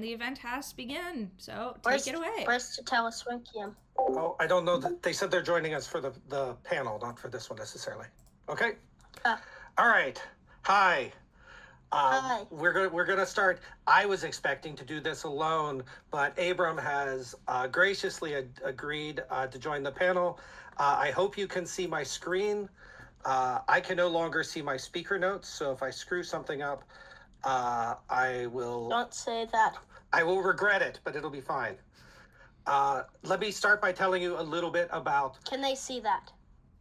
and the event has begun. So take it away. Where's to tell us when, Kim? Oh, I don't know. They said they're joining us for the panel, not for this one necessarily. Okay. All right. Hi. Hi. We're gonna start. I was expecting to do this alone, but Abram has graciously agreed to join the panel. I hope you can see my screen. I can no longer see my speaker notes, so if I screw something up, I will. Don't say that. I will regret it, but it'll be fine. Let me start by telling you a little bit about. Can they see that?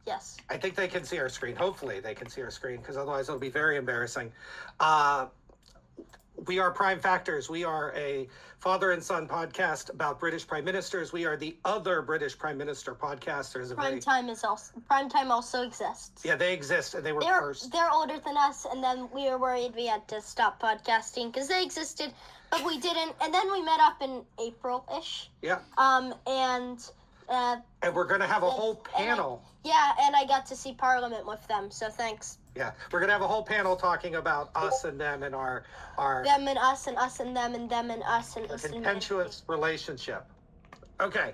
Yes. I think they can see our screen. Hopefully they can see our screen, because otherwise it'll be very embarrassing. We are Prime Factors. We are a father and son podcast about British prime ministers. We are the other British prime minister podcast. Primetime also exists. Yeah, they exist, and they were first. They're older than us, and then we were worried we had to stop podcasting because they existed, but we didn't. And then we met up in April-ish. Yeah. And we're going to have a whole panel. And I got to see Parliament with them, so thanks. Yeah, we're going to have a whole panel talking about us and them and our them and us and us and them and us and us and contentious relationship. Okay.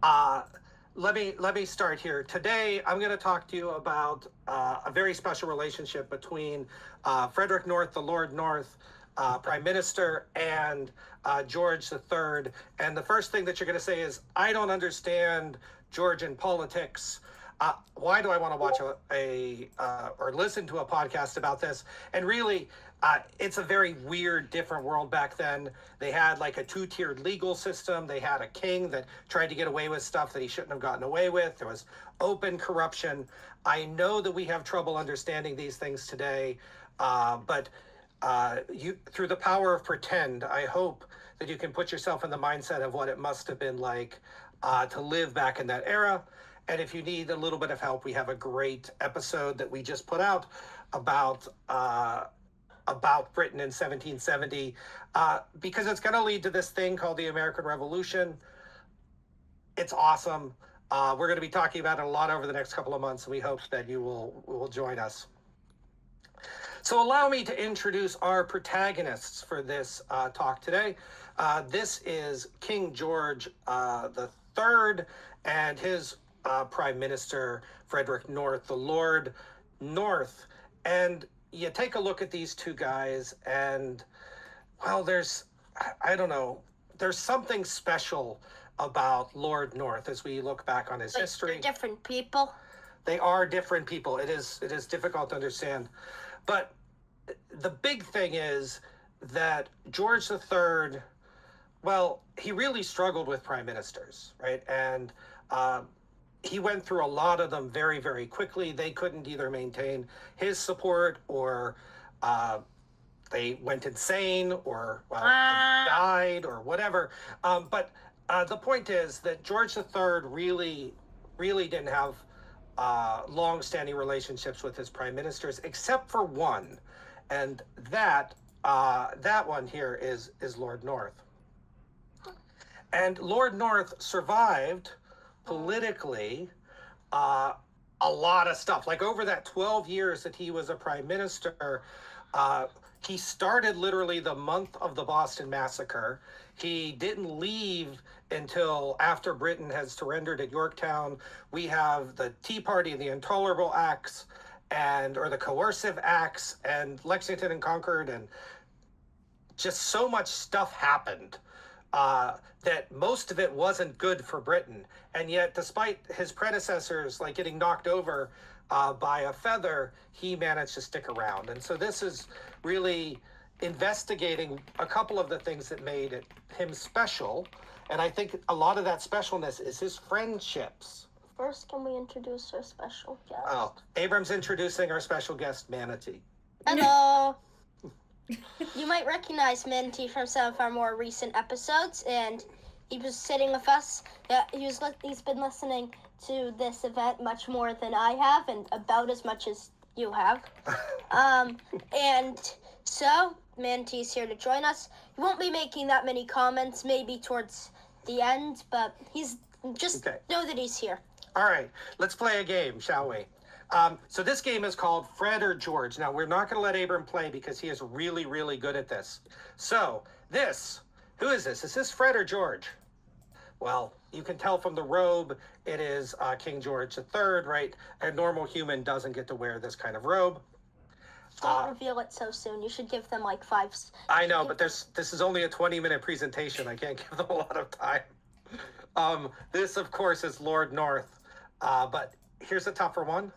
Let me start here. Today, I'm going to talk to you about a very special relationship between Frederick North, the Lord North, Prime Minister, and George III. And the first thing that you're going to say is, I don't understand Georgian politics. Why do I want to watch or listen to a podcast about this? And really, it's a very weird, different world back then. They had like a two-tiered legal system. They had a king that tried to get away with stuff that he shouldn't have gotten away with. There was open corruption. I know that we have trouble understanding these things today, but through the power of pretend, I hope that you can put yourself in the mindset of what it must have been like to live back in that era. And if you need a little bit of help, we have a great episode that we just put out about Britain in 1770, because it's going to lead to this thing called the American Revolution. It's awesome. We're going to be talking about it a lot over the next couple of months, and we hope that you will join us. So allow me to introduce our protagonists for this talk today. This is King George III and his Prime Minister, Frederick North, the Lord North. And you take a look at these two guys and, well, there's something special about Lord North as we look back on his history. They're different people. They are different people. It is difficult to understand. But the big thing is that George III, well, he really struggled with prime ministers, right? And he went through a lot of them very, very quickly. They couldn't either maintain his support, or they went insane, or died, or whatever. But the point is that George III really didn't have long-standing relationships with his prime ministers, except for one, and that one here is Lord North. And Lord North survived politically a lot of stuff. Like over that 12 years that he was a prime minister, he started literally the month of the Boston Massacre. He didn't leave until after Britain had surrendered at Yorktown. We have the Tea Party and the Intolerable Acts, or the Coercive Acts, and Lexington and Concord, and just so much stuff happened that most of it wasn't good for Britain. And yet, despite his predecessors like getting knocked over by a feather, he managed to stick around. And so this is really investigating a couple of the things that made him special. And I think a lot of that specialness is his friendships. First, can we introduce our special guest? Oh, Abram's introducing our special guest, Manatee. Hello. You might recognize Manatee from some of our more recent episodes, and he was sitting with us. He's been listening to this event much more than I have, and about as much as you have. And so Manatee's here to join us. He won't be making that many comments, maybe towards the end, but he's just know that he's here. All right, let's play a game, shall we? So this game is called Fred or George. Now, we're not going to let Abram play because he is really, really good at this. So who is this? Is this Fred or George? Well, you can tell from the robe, it is King George III, right? A normal human doesn't get to wear this kind of robe. Don't reveal it so soon. You should give them like five. I know, but this is only a 20-minute presentation. I can't give them a lot of time. This, of course, is Lord North. But here's a tougher one.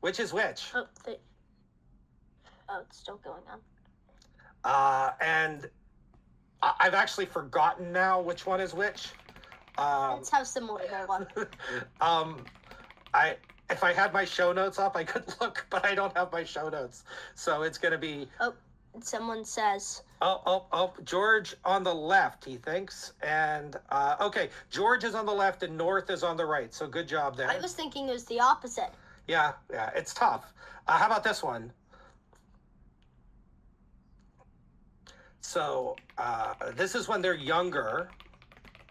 Which is which? Oh, it's still going on. And I've actually forgotten now which one is which. That's how similar they are. If I had my show notes up, I could look, but I don't have my show notes. So it's going to be... Oh, someone says... George on the left, he thinks. And, okay, George is on the left and North is on the right. So good job there. I was thinking it was the opposite. Yeah, it's tough. How about this one? So this is when they're younger,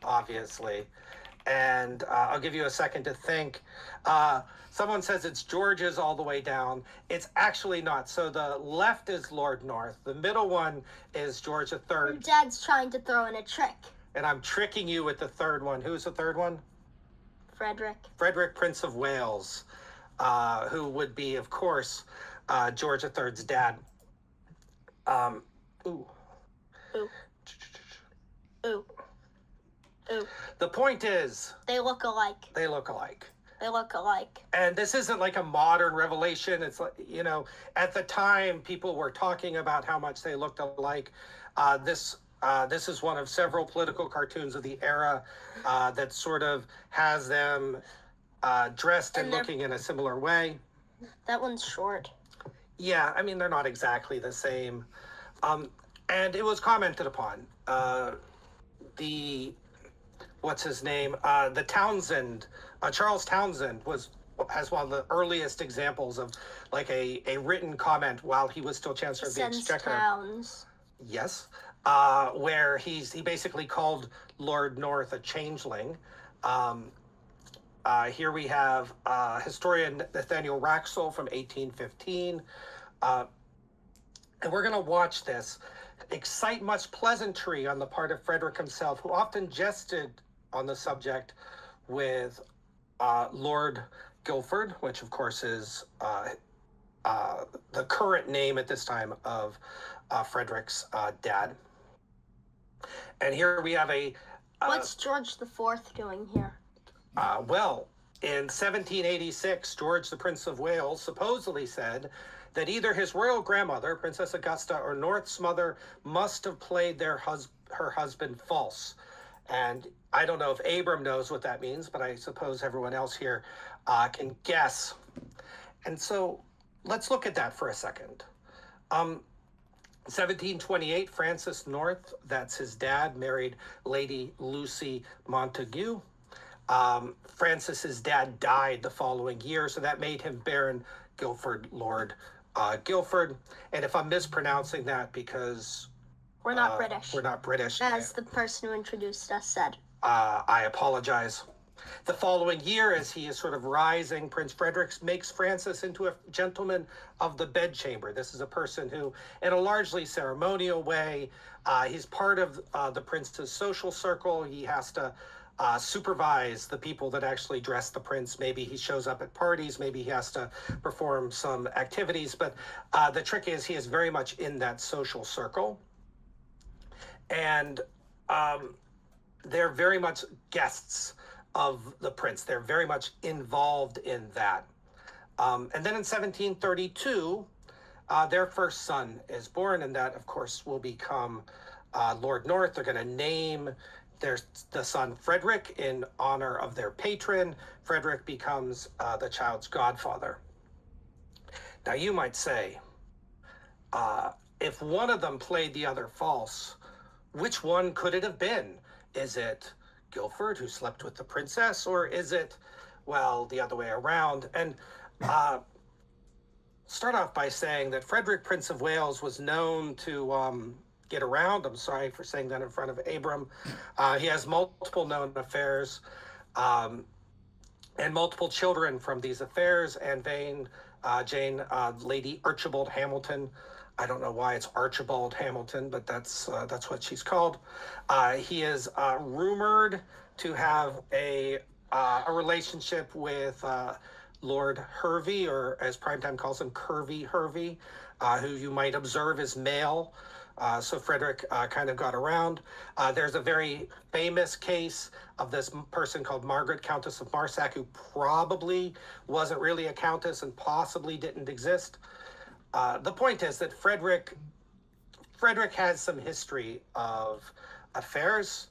obviously. And I'll give you a second to think. Someone says it's George's all the way down. It's actually not. So the left is Lord North. The middle one is George III. Your dad's trying to throw in a trick. And I'm tricking you with the third one. Who's the third one? Frederick. Frederick, Prince of Wales, who would be, of course, George III's dad. Ooh. Ooh. Ooh. Ooh. The point is... They look alike. They look alike. They look alike. And this isn't like a modern revelation. It's like, at the time, people were talking about how much they looked alike. This is one of several political cartoons of the era that sort of has them dressed and looking in a similar way. That one's short. Yeah, I mean, they're not exactly the same. And it was commented upon. What's his name? The Townsend, Charles Townsend has one of the earliest examples of like a written comment while he was still Chancellor of the Exchequer. Towns. Yes, where he basically called Lord North a changeling. Here we have historian Nathaniel Wraxall from 1815. And we're going to watch this excite much pleasantry on the part of Frederick himself, who often jested on the subject with Lord Guilford, which of course is the current name at this time of Frederick's dad. And here we have what's George IV doing here? Well, in 1786, George, the Prince of Wales, supposedly said that either his royal grandmother, Princess Augusta, or North's mother must have played her husband false. And I don't know if Abram knows what that means, but I suppose everyone else here can guess. And so let's look at that for a second. 1728, Francis North, that's his dad, married Lady Lucy Montague. Francis's dad died the following year, so that made him Baron Guilford, Lord Guilford. And if I'm mispronouncing that because... We're not British. We're not British. As the person who introduced us said. I apologize. The following year, as he is sort of rising, Prince Frederick makes Francis into a gentleman of the bedchamber. This is a person who, in a largely ceremonial way, he's part of the prince's social circle. He has to supervise the people that actually dress the prince. Maybe he shows up at parties. Maybe he has to perform some activities. But the trick is he is very much in that social circle. And they're very much guests of the prince. They're very much involved in that. And then in 1732, their first son is born, and that, of course, will become Lord North. They're going to name the son Frederick in honor of their patron. Frederick becomes the child's godfather. Now, you might say, if one of them played the other false, which one could it have been? Is it Guilford, who slept with the princess, or is it, well, the other way around? And start off by saying that Frederick, Prince of Wales, was known to get around. I'm sorry for saying that in front of Abram. He has multiple known affairs. and multiple children from these affairs. And Jane, Lady Archibald Hamilton. I don't know why it's Archibald Hamilton, but that's what she's called. He is rumored to have a relationship with Lord Hervey, or as Primetime calls him, Curvy Hervey, who you might observe is male. So Frederick kind of got around. There's a very famous case of this person called Margaret, Countess of Marsac, who probably wasn't really a countess and possibly didn't exist. The point is that Frederick has some history of affairs,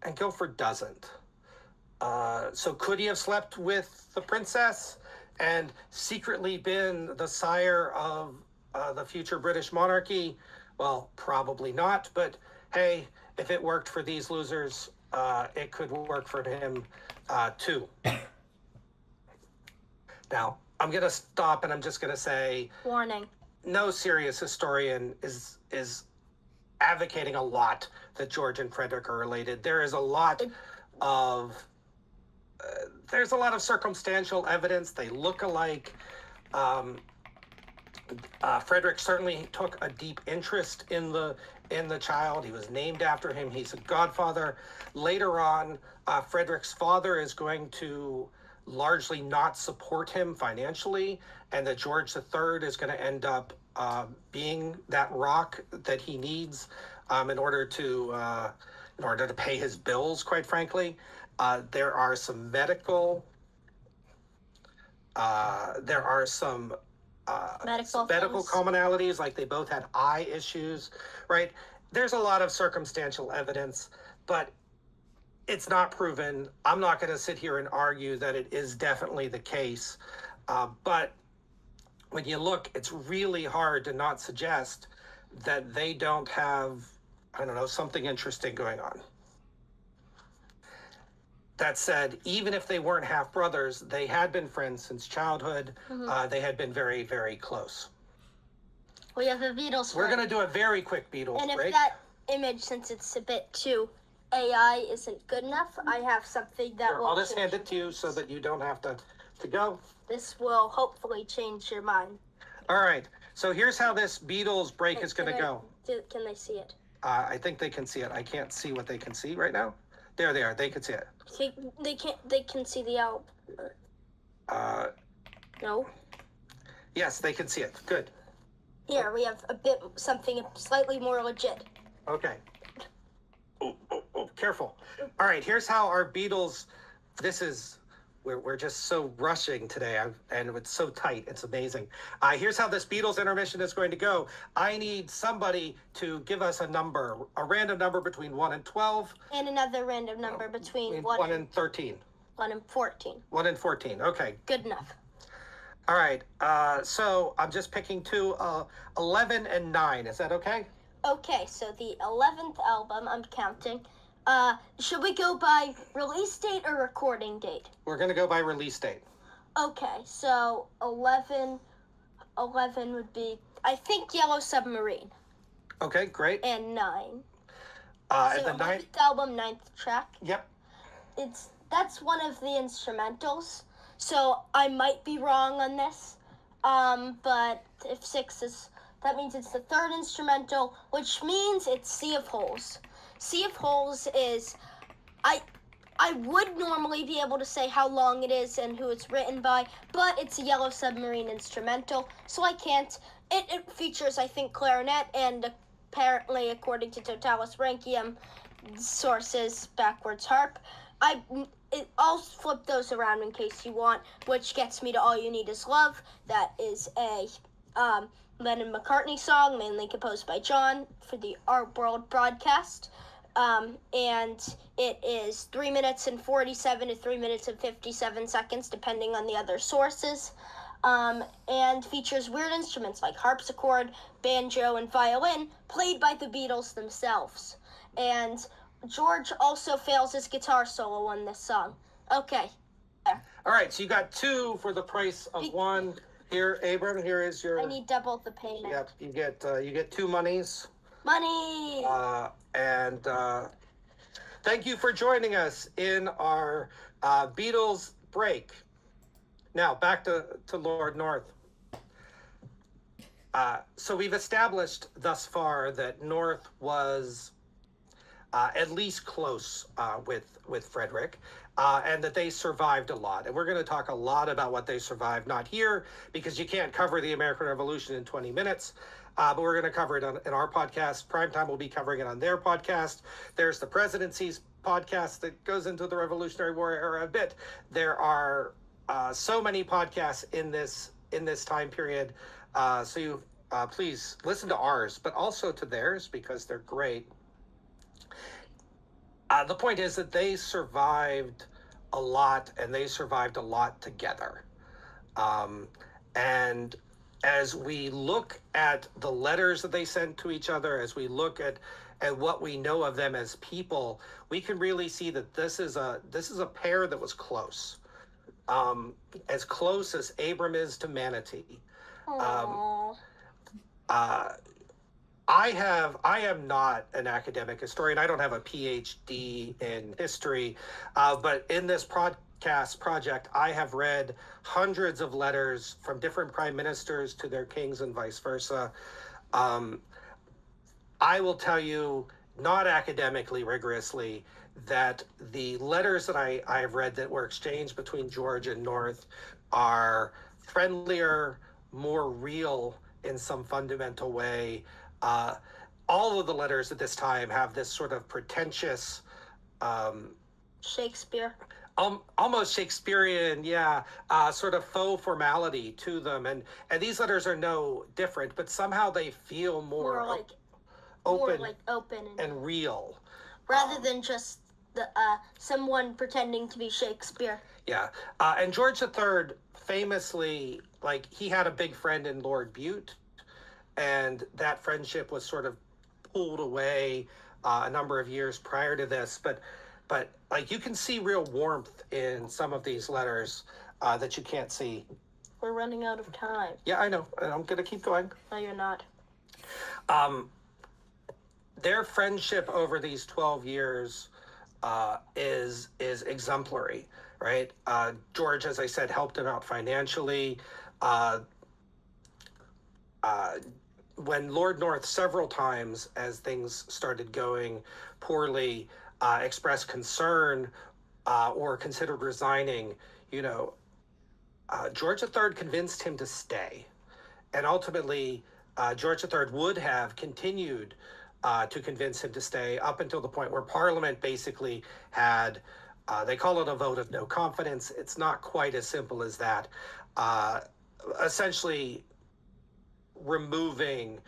and Guilford doesn't. So could he have slept with the princess and secretly been the sire of the future British monarchy? Well, probably not, but hey, if it worked for these losers, it could work for him too. Now, I'm going to stop and I'm just going to say... Warning. No serious historian is advocating a lot that George and Frederick are related. There is a lot of... there's a lot of circumstantial evidence. They look alike. Frederick certainly took a deep interest in the child. He was named after him. He's a godfather. Later on, Frederick's father is going to largely not support him financially, and that George III is going to end up being that rock that he needs in order to pay his bills, quite frankly. There are some medical commonalities, like they both had eye issues, right? There's a lot of circumstantial evidence, but it's not proven. I'm not going to sit here and argue that it is definitely the case. But when you look, it's really hard to not suggest that they don't have, something interesting going on. That said, even if they weren't half brothers, they had been friends since childhood. Mm-hmm. They had been very, very close. We have a Beatles. We're going to do a very quick Beatles break. And break. if that image, since it's a bit too AI, isn't good enough, I have something that will... I'll just hand it to you so that you don't have to go. This will hopefully change your mind. All right. So here's how this Beatles break is going to go. Can they see it? I think they can see it. I can't see what they can see right now. There they are. They can see it. They can see the album. No? Yes, they can see it. Good. Here, we have something slightly more legit. Okay. Oh, careful. All right, here's how our Beatles, we're just so rushing today, and it's so tight, it's amazing. Here's how this Beatles intermission is going to go. I need somebody to give us a random number between 1 and 12. And another random number between 1 and 13. 1 and 14. 1 and 14, okay. Good enough. All right, so I'm just picking two, 11 and 9, is that okay? Okay, so the 11th album, I'm counting. Should we go by release date or recording date? We're going to go by release date. Okay, so 11 would be, I think, Yellow Submarine. Okay, great. And 9. So the 9th album, 9th track. Yep. That's one of the instrumentals, so I might be wrong on this. But if 6 is, that means it's the 3rd instrumental, which means it's Sea of Holes. Sea of Holes is, I would normally be able to say how long it is and who it's written by, but it's a Yellow Submarine instrumental, so I can't. It features, I think, clarinet and apparently, according to Totalis Rankium sources, backwards harp. I'll flip those around in case you want, which gets me to All You Need Is Love. That is a Lennon McCartney song, mainly composed by John for the Art World broadcast. And it is 3 minutes and 47 to 3 minutes and 57 seconds, depending on the other sources. And features weird instruments like harpsichord, banjo, and violin, played by the Beatles themselves. And George also fails his guitar solo on this song. Okay. All right, so you got 2 for the price of 1. Here, Abram, here is your... I need double the payment. Yep, you get 2 monies. Money! And thank you for joining us in our Beatles break. Now, back to Lord North. So we've established thus far that North was at least close with Frederick, and that they survived a lot. And we're going to talk a lot about what they survived, not here, because you can't cover the American Revolution in 20 minutes, but we're going to cover it in our podcast. Primetime will be covering it on their podcast. There's the presidency's podcast that goes into the Revolutionary War era a bit. There are so many podcasts in this time period, so you please listen to ours, but also to theirs, because they're great. The point is that they survived a lot, and they survived a lot together. And as we look at the letters that they sent to each other, as we look at what we know of them as people, we can really see that this is a pair that was close, as close as Abram is to Manatee. I am not an academic historian. I don't have a PhD in history, but in this podcast project, I have read hundreds of letters from different prime ministers to their kings and vice versa. I will tell you, not academically rigorously, that the letters that I have read that were exchanged between George and North are friendlier, more real in some fundamental way. All of the letters at this time have this sort of pretentious, Shakespeare. Almost Shakespearean, sort of faux formality to them, and these letters are no different, but somehow they feel more open and real, rather than just someone pretending to be Shakespeare. Yeah, and George III famously, he had a big friend in Lord Bute, and that friendship was sort of pulled away a number of years prior to this. But you can see real warmth in some of these letters that you can't see. We're running out of time. Yeah, I know. And I'm going to keep going. No, you're not. Their friendship over these 12 years is exemplary, right? George, as I said, helped him out financially. When Lord North several times, as things started going poorly, expressed concern or considered resigning, George III convinced him to stay. And ultimately, George III would have continued to convince him to stay up until the point where Parliament basically had, they call it a vote of no confidence. It's not quite as simple as that. Essentially, removing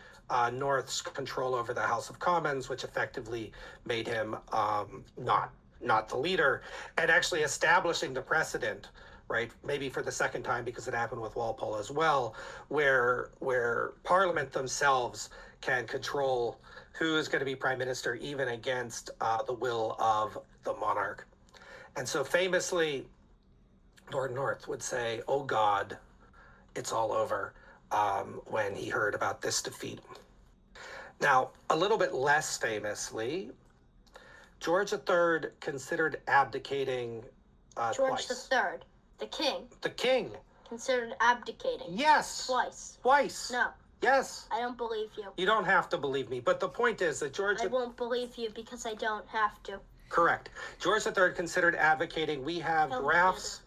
North's control over the House of Commons, which effectively made him not the leader, and actually establishing the precedent, right? Maybe for the second time, because it happened with Walpole as well, where Parliament themselves can control who is going to be prime minister, even against the will of the monarch. And so famously, Lord North would say, "Oh God, it's all over," when he heard about this defeat. Now, a little bit less famously, George III considered abdicating George twice. III, the king. The king. Considered abdicating. Yes. Twice. Twice. No. Yes. I don't believe you. You don't have to believe me, but the point is that I won't believe you because I don't have to. Correct. George III considered advocating. We have drafts.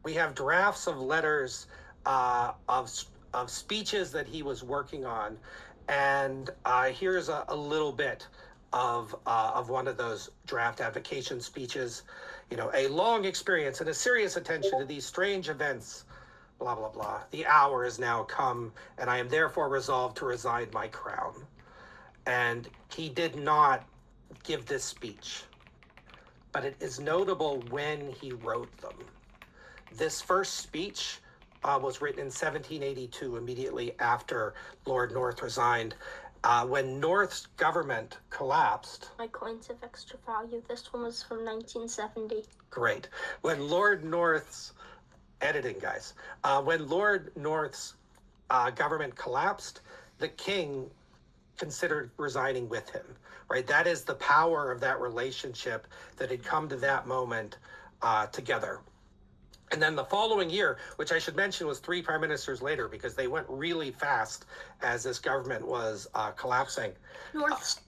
We have drafts of letters of speeches that he was working on, and here's a little bit of one of those draft advocation speeches. A long experience and a serious attention to these strange events. Blah blah blah. The hour has now come, and I am therefore resolved to resign my crown. And he did not give this speech, but it is notable when he wrote them. This first speech was written in 1782, immediately after Lord North resigned. When North's government collapsed... My coins have extra value. This one was from 1970. Great. When Lord North's... Editing, guys. When Lord North's government collapsed, the king considered resigning with him, right? That is the power of that relationship that had come to that moment together. And then the following year, which I should mention was 3 prime ministers later because they went really fast as this government was collapsing. North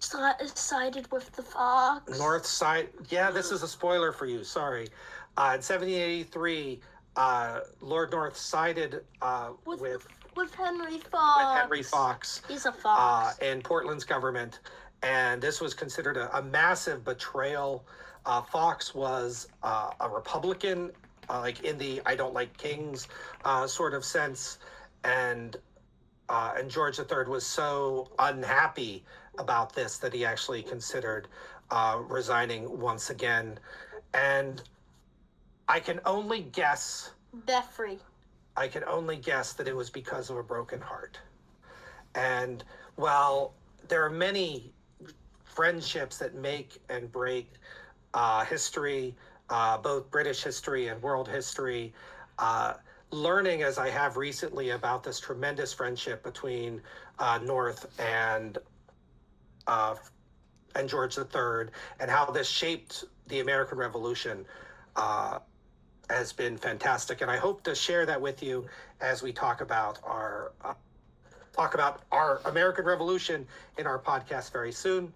sided with the Fox. North side, yeah, this is a spoiler for you, sorry. In 1783, Lord North sided with Henry Fox. He's a Fox. In Portland's government, and this was considered a massive betrayal. Fox was a Republican, like in the I don't like kings sort of sense, and George III was so unhappy about this that he actually considered resigning once again. And I can only guess. Beffrey. I can only guess that it was because of a broken heart. And while there are many friendships that make and break history, both British history and world history, learning as I have recently about this tremendous friendship between North and George III and how this shaped the American Revolution has been fantastic. And I hope to share that with you as we talk about our American Revolution in our podcast very soon.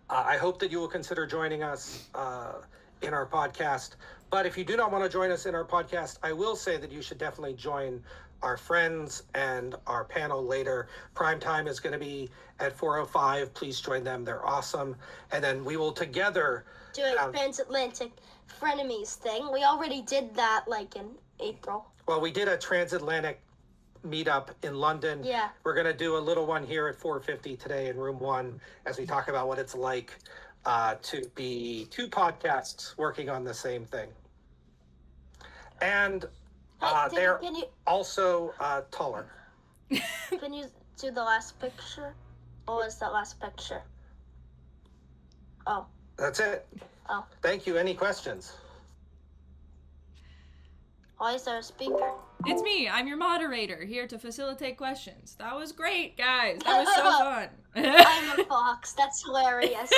I hope that you will consider joining us in our podcast. But if you do not want to join us in our podcast, I will say that you should definitely join our friends and our panel later. Prime time is going to be at 4:05. Please join them. They're awesome. And then we will together do a transatlantic frenemies thing. We already did that like in April. Well, we did a transatlantic meetup in London. Yeah. We're going to do a little one here at 4:50 today in room 1 as we talk about what it's like to be 2 podcasts working on the same thing. And they're also taller. Can you do the last picture? What was that last picture? Oh. That's it. Oh. Thank you. Any questions? Why is there a speaker? It's me. I'm your moderator, here to facilitate questions. That was great, guys. That was so fun. I'm a fox. That's hilarious.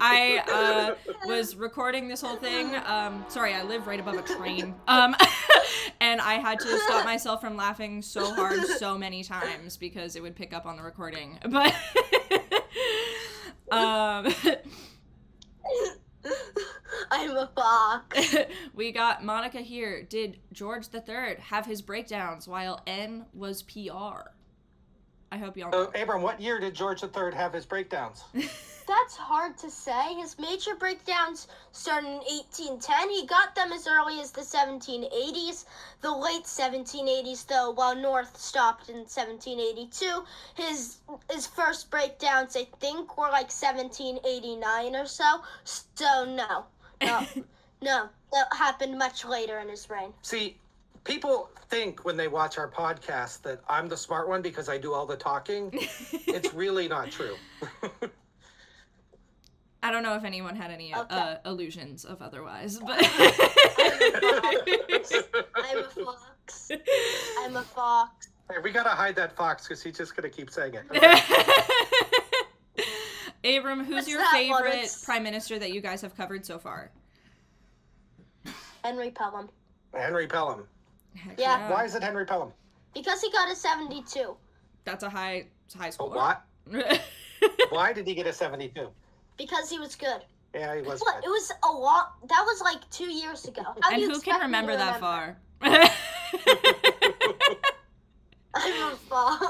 I was recording this whole thing. Sorry, I live right above a train. And I had to stop myself from laughing so hard so many times because it would pick up on the recording. But I'm a fox. We got Monica here. Did George III have his breakdowns while N was PR? I hope y'all know. So, Abram, what year did George III have his breakdowns? That's hard to say. His major breakdowns started in 1810. He got them as early as the 1780s. The late 1780s, though, while North stopped in 1782. His first breakdowns, I think, were like 1789 or so. So, no, that happened much later in his reign. See, people think when they watch our podcast that I'm the smart one because I do all the talking. It's really not true. I don't know if anyone had any illusions of otherwise, but I'm a fox. I'm a fox. Hey, we gotta hide that fox because he's just gonna keep saying it. Okay. Abram, who's your favorite prime minister that you guys have covered so far? Henry Pelham. Henry Pelham. Heck Yeah. Why is it Henry Pelham? Because he got a 72. That's a high score. What? Why did he get a 72? Because he was good. Yeah, he was What? good. It was a lot. That was like 2 years ago. How And do you who can expect me to remember that far? I'm a fox.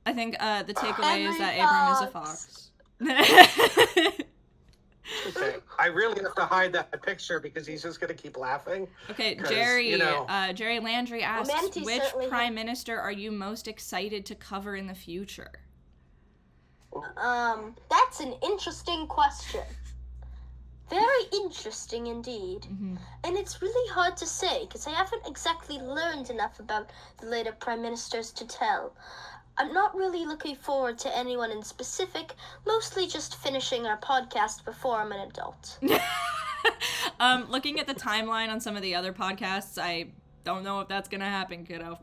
I think the takeaway is that Abram is a fox. Okay. I really have to hide that picture because he's just going to keep laughing. Okay, 'Cause, Jerry. you know- Jerry Landry asks, Menti which certainly prime minister are you most excited to cover in the future? That's an interesting question. Very interesting indeed. Mm-hmm. And it's really hard to say because I haven't exactly learned enough about the later prime ministers to tell. I'm not really looking forward to anyone in specific, mostly just finishing our podcast before I'm an adult. Looking at the timeline on some of the other podcasts, I don't know if that's gonna happen, kiddo.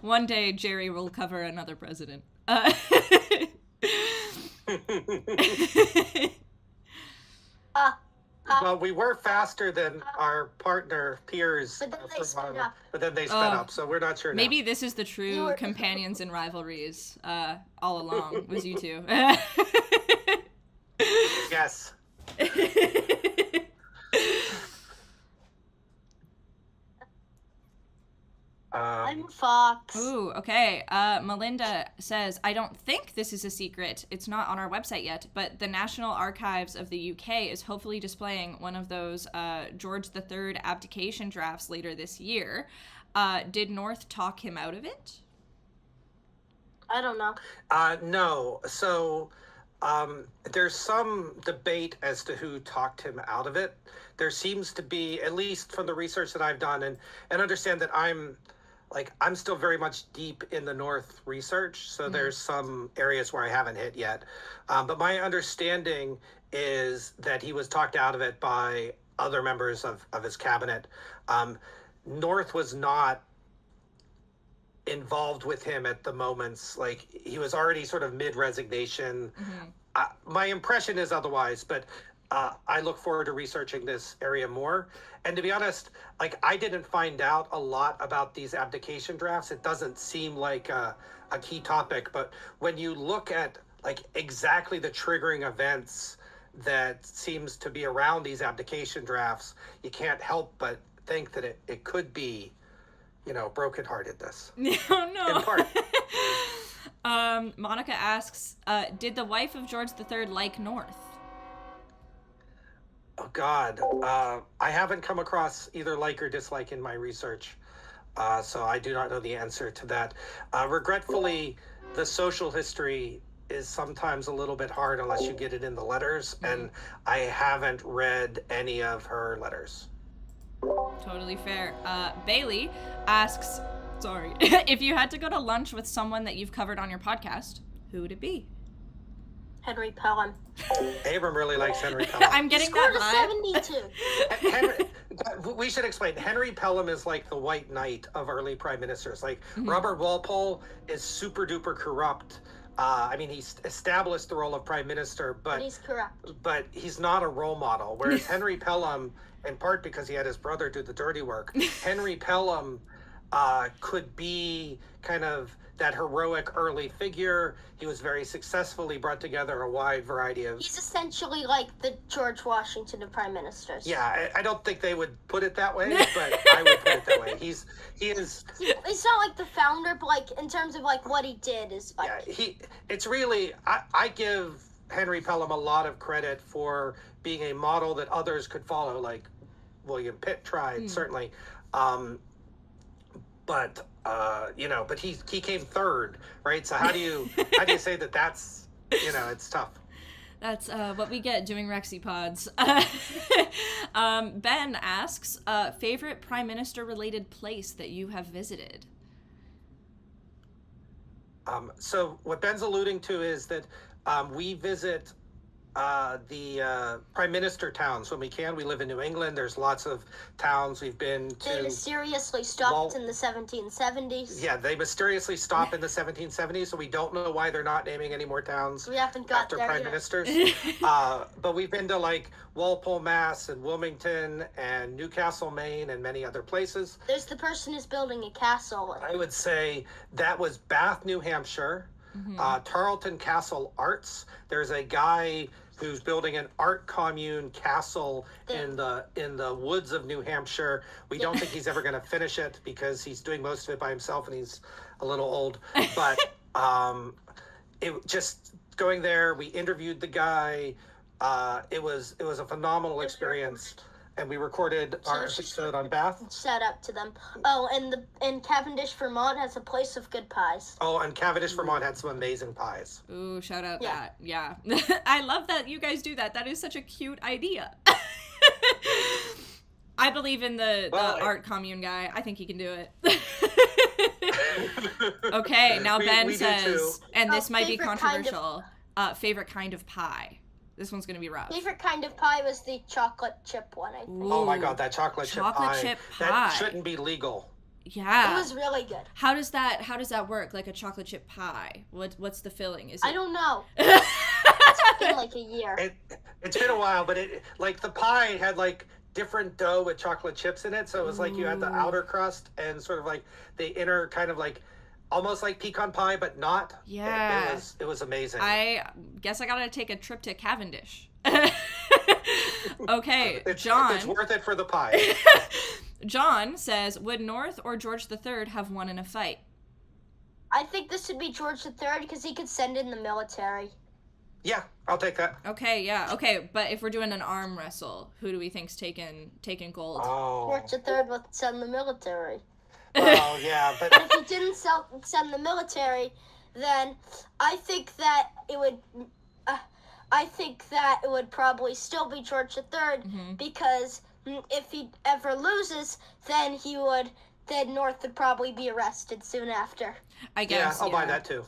One day, Jerry will cover another president. Well, we were faster than our partner peers, But then they for a sped while, up. but then they sped up, so we're not sure now. Maybe this is the You true were- companions in rivalries all along, was you two. Yes. I'm Fox. Ooh, okay. Melinda says, I don't think this is a secret. It's not on our website yet, but the National Archives of the UK is hopefully displaying one of those George III abdication drafts later this year. Did North talk him out of it? I don't know. No. So there's some debate as to who talked him out of it. There seems to be, at least from the research that I've done, and understand that I'm still very much deep in the North research, so there's some areas where I haven't hit yet. But my understanding is that he was talked out of it by other members of his cabinet. North was not involved with him at the moments. Like, he was already sort of mid-resignation. My impression is otherwise, but I look forward to researching this area more. And to be honest, I didn't find out a lot about these abdication drafts. It doesn't seem like a key topic, but when you look at exactly the triggering events that seems to be around these abdication drafts, you can't help but think that it could be, brokenheartedness. Oh, no. In part. Monica asks, did the wife of George III like North? Oh, God. I haven't come across either like or dislike in my research, so I do not know the answer to that. Regretfully, the social history is sometimes a little bit hard unless you get it in the letters, and I haven't read any of her letters. Totally fair. Bailey asks, sorry, if you had to go to lunch with someone that you've covered on your podcast, who would it be? Henry Pelham. Abram really likes Henry Pelham. I'm getting Scored that a vibe. 72. We should explain. Henry Pelham is like the white knight of early prime ministers. Robert Walpole is super duper corrupt. He's established the role of prime minister, but He's corrupt. But he's not a role model. Whereas Henry Pelham, in part because he had his brother do the dirty work, Henry Pelham could be kind of that heroic early figure. He was very successful. He brought together a wide variety of... He's essentially like the George Washington of prime ministers. Yeah, I don't think they would put it that way, but I would put it that way. He is... It's not like the founder, but in terms of what he did is it's really... I give Henry Pelham a lot of credit for being a model that others could follow, like William Pitt tried, certainly. But he came third, right? So how do you say that's it's tough. That's what we get doing Rexy Pods. Ben asks, favorite prime minister related place that you have visited? So what Ben's alluding to is that we visit the prime minister towns when we can. We live in New England. There's lots of towns we've been to. They mysteriously stopped in the 1770s. Yeah, they mysteriously stopped in the 1770s, so we don't know why they're not naming any more towns We haven't got after there prime yet. ministers. But we've been to Walpole, Mass, and Wilmington, and Newcastle, Maine, and many other places. There's the person who's building a castle. I would say that was Bath, New Hampshire. Tarleton Castle Arts. There's a guy who's building an art commune castle in the woods of New Hampshire. We don't think he's ever going to finish it because he's doing most of it by himself and he's a little old. But it just going there, we interviewed the guy. It was a phenomenal experience. And we recorded our episode on Bath. Shout out to them. Oh, and Cavendish, Vermont has a place of good pies. Oh, and Cavendish, Vermont had some amazing pies. Ooh, shout out Yeah. that. Yeah. I love that you guys do that. That is such a cute idea. I believe in the art commune guy. I think he can do it. Okay, now Ben we do says, too. and this might be favorite kind of- controversial, favorite kind of pie. This one's going to be rough. Favorite kind of pie was the chocolate chip one, I think. Oh my Ooh. God, that chocolate chip chip pie. That shouldn't be legal. Yeah. It was really good. How does that work? Like a chocolate chip pie? What's the filling? Is it? I don't know. It's been like a year. It's been a while, but it like the pie had like different dough with chocolate chips in it, so it was like you had the outer crust and sort of like the inner kind of like almost like pecan pie, but not. Yeah. It was amazing. I guess I gotta take a trip to Cavendish. Okay, It's John. worth it for the pie. John says, would North or George III have won in a fight? I think this would be George III because he could send in the military. Yeah, I'll take that. Okay, yeah. Okay, but if we're doing an arm wrestle, who do we think's taking gold? Oh, George III would send the military. well, yeah, but But if he didn't send the military, then I think that it would. I think that it would probably still be George III because if he ever loses, then North would probably be arrested soon after. I guess. yeah, I'll buy that too.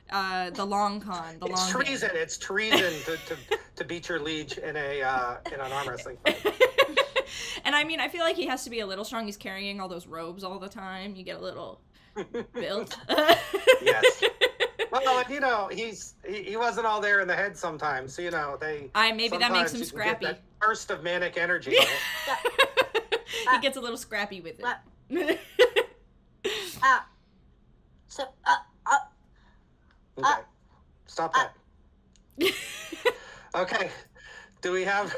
The long con. The It's long treason. game. It's treason to beat your liege in an arm wrestling fight. And I mean, I feel like he has to be a little strong. He's carrying all those robes all the time. You get a little built. Yes. Well, you know, he wasn't all there in the head sometimes. So, you know, Maybe that makes him sometimes you can get scrappy. that burst of manic energy. He gets a little scrappy with it. So, Okay. Stop that. Okay. Do we have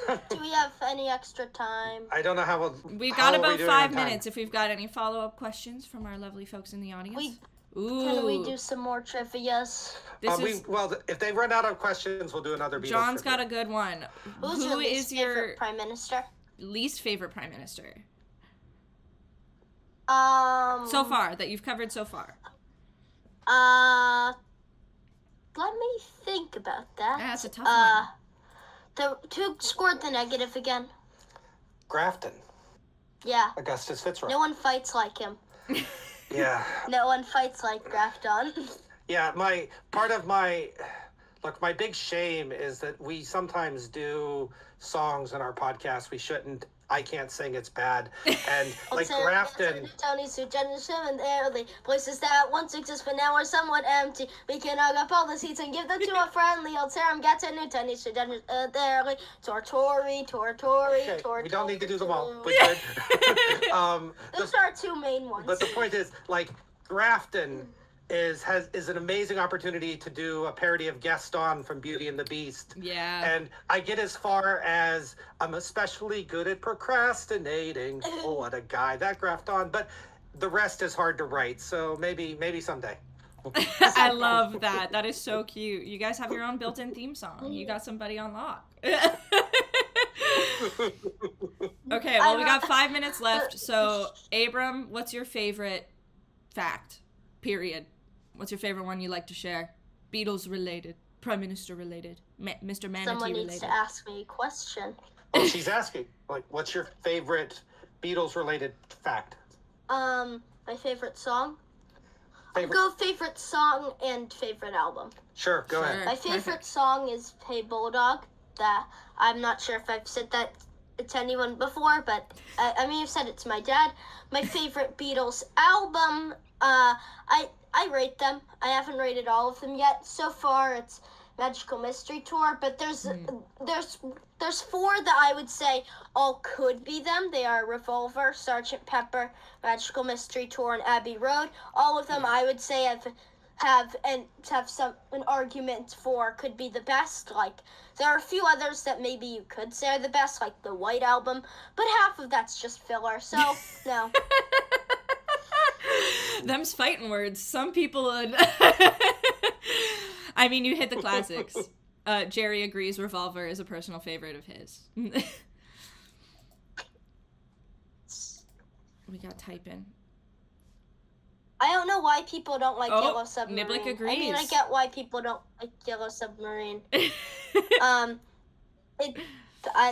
any extra time? I don't know how We've how got are we about doing 5 on time? minutes if we've got any follow-up questions from our lovely folks in the audience. Ooh. Can we do some more trivias? If they run out of questions, we'll do another Beatles John's trivia. got a good one. Who's your least favorite prime minister? least favorite prime minister? So far, that you've covered so far. Let me think about that. That's a tough one. Who scored the negative again? Grafton. Yeah. Augustus Fitzroy. No one fights like him. Yeah. No one fights like Grafton. Yeah, my big shame is that we sometimes do songs in our podcast we shouldn't. I can't sing, it's bad. And like Grafton. Tony's who and early places that once exist but now are somewhat empty. We can hug up all the seats and give them to a friendly old Sarah get to new Tony's who early. Tortori. Okay, we don't need to do them all. We could. Those are our two main ones. But the point is, like, Grafton is an amazing opportunity to do a parody of Gaston from Beauty and the Beast. Yeah. And I get as far as I'm especially good at procrastinating. Oh, what a guy, that Grafton. But the rest is hard to write, so maybe someday. I love that. That is so cute. You guys have your own built-in theme song. You got somebody on lock. Okay, well, we got 5 minutes left. So, Abram, what's your favorite fact? Period. What's your favorite one you like to share? Beatles related, Prime Minister related, Mr. Manatee Someone related. needs to ask me a question. Well, she's asking, like, what's your favorite Beatles-related fact? My favorite song? Favorite? Go favorite song and favorite album. Sure, go ahead. My favorite song is Hey Bulldog. That I'm not sure if I've said that to anyone before, but I mean, I've said it to my dad. My favorite Beatles album, I rate them. I haven't rated all of them yet. So far, it's Magical Mystery Tour, but there's four that I would say all could be them. They are Revolver, Sgt. Pepper, Magical Mystery Tour, and Abbey Road. All of them I would say have an argument for could be the best. Like, there are a few others that maybe you could say are the best, like the White Album, but half of that's just filler, so no. Them's fighting words. Some people would... I mean, you hit the classics. Jerry agrees Revolver is a personal favorite of his. We got typing. I don't know why people don't like Yellow Submarine. Niblick agrees. I mean, I get why people don't like Yellow Submarine.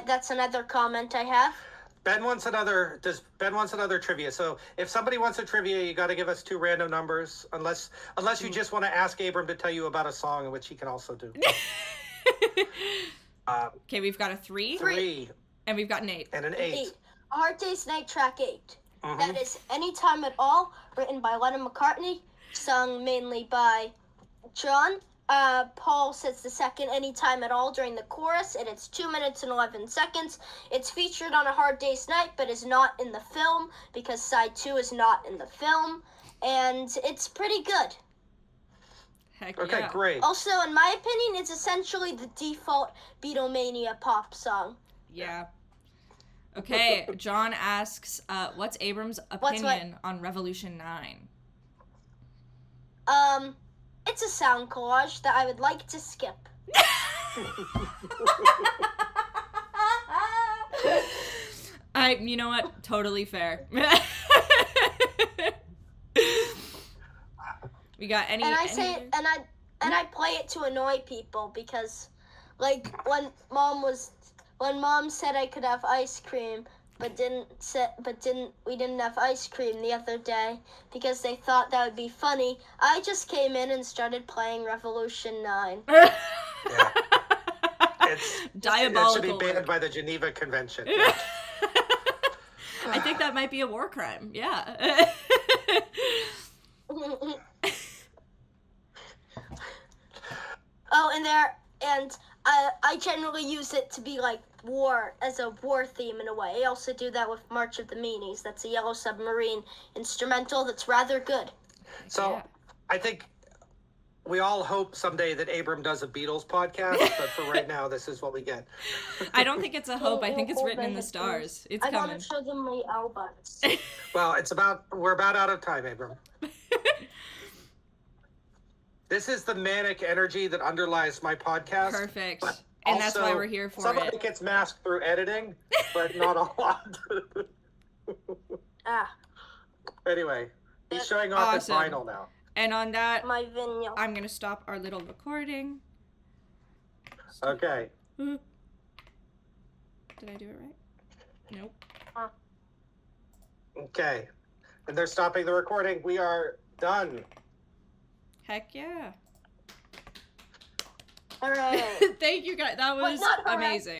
That's another comment I have. Ben wants another trivia. So if somebody wants a trivia, you got to give us two random numbers, unless you just want to ask Abram to tell you about a song, which he can also do. Okay, we've got a 3. 3. And we've got an 8. And an 8. A Hard Day's Night, track 8. Mm-hmm. That is Anytime at All, written by Lennon McCartney, sung mainly by John, Paul says the second anytime at all during the chorus, and it's 2 minutes and 11 seconds. It's featured on A Hard Day's Night, but is not in the film because side 2 is not in the film, and it's pretty good. Heck Okay, yeah. great. Also, in my opinion, it's essentially the default Beatlemania pop song. Yeah. Okay, John asks, what's Abram's opinion on Revolution 9? It's a sound collage that I would like to skip. You know what? Totally fair. We got any? And I any say, other- and I play it to annoy people because, like, when mom said I could have ice cream, we didn't have ice cream the other day because they thought that would be funny. I just came in and started playing Revolution 9. Yeah. Diabolical. It should be banned work. by the Geneva Convention. I think that might be a war crime. Yeah. I generally use it to be like war, as a war theme in a way. I also do that with March of the Meanies. That's a Yellow Submarine instrumental that's rather good. So Yeah. I think we all hope someday that Abram does a Beatles podcast, but for right now, this is what we get. I don't think it's a hope. I think it's written in the stars. It's I coming. want to show them my albums. Well, we're about out of time, Abram. This is the manic energy that underlies my podcast. Perfect. but And that's why also, we're here for some of it. it gets masked through editing, but not a lot. Anyway, he's showing off his Awesome. vinyl now. And on that, My vinyl. I'm going to stop our little recording. Okay. Did I do it right? Nope. Okay. And they're stopping the recording. We are done. Heck yeah. All right. Thank you guys. That was not hooray. amazing.